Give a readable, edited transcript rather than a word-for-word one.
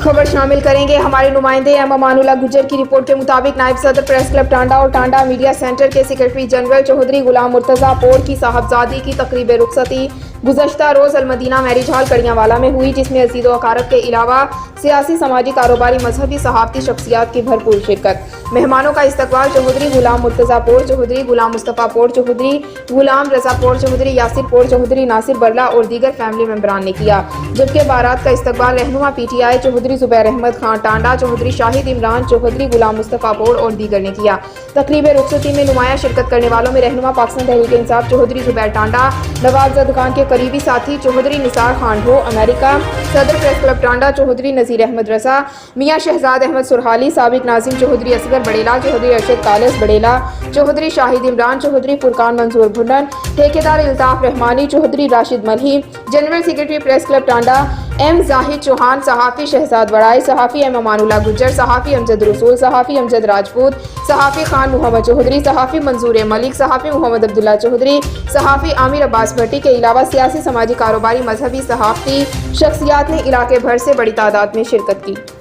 खबर शामिल करेंगे। हमारे नुमाइंदे एम अमानुल्लाह गुज्जर की रिपोर्ट के मुताबिक नायब सदर प्रेस क्लब टांडा और टांडा मीडिया सेंटर के सेक्रेटरी जनरल चौधरी गुलाम मुर्तजा पोर की साहबजादी की तकरीब रुखसती गुज़श्ता रोज़ अलमदीना मैरिज हॉल कड़ियांवाला में हुई, जिसमें अजीज़ व अकारब के अलावा सियासी, समाजी, कारोबारी, मजहबी, सहाफ़ती शख्सियात की भरपूर शिरकत। मेहमानों का इस्तकबाल चौधरी गुलाम मुर्तजा पोर, चौधरी गुलाम मुस्तफ़ा पोर, चौधरी गुलाम रजा पोर, चौधरी यासिर पोर, चौधरी नासिर बरला और दीगर फैमिली मेंबरान ने किया। जबकि बारात का इस्तकबाल रहनुमा PTI चौधरी जुबैर अहमद खान टांडा, चौधरी शाहिद इमरान, चौधरी गुलाम मुस्तफ़ा पोर और दीगर ने किया। तकरीब रुखसती में नुमाया शिरकत करने वालों में रहनुमा पाकिस्तान तहरीक इंसाफ चौधरी जुबैर टांडा, नवाब जद खान के करीबी साथी चौधरी निसार खान हो अमेरिका, सदर प्रेस क्लब टांडा चौधरी नज़ीर अहमद रजा, मियाँ शहजाद अहमद सुरहाली, साबिक नाजिम चौधरी असगर बड़ेला, चौधरी अरशद कालस बड़ेला, चौधरी शाहिद इमरान, चौधरी फुरकान मंजूर भुन्नन, ठेकेदार Iltaf Rahmani, Chaudhary Rashid Malhi, general secretary press club Tanda M Zahid Chauhan, सहाफ़ी शहजाद बड़ाई, सहाफ़ी एम अमानुल्लाह गुज्जर, सहाफ़ी अमजद रसूल, सहाफ़ी अमजद राजपूत, सहाफ़ी खान मोहम्मद चौधरी, सहाफ़ी मंजूर मलिक, सहाफ़ी मोहम्मद अब्दुल्ला चौधरी, सहाफ़ी आमिर अब्बास भट्टी के अलावा सियासी, समाजी, कारोबारी, मजहबी, सहाफ़ती शख्सियात ने इलाके भर से बड़ी तादाद में शिरकत की।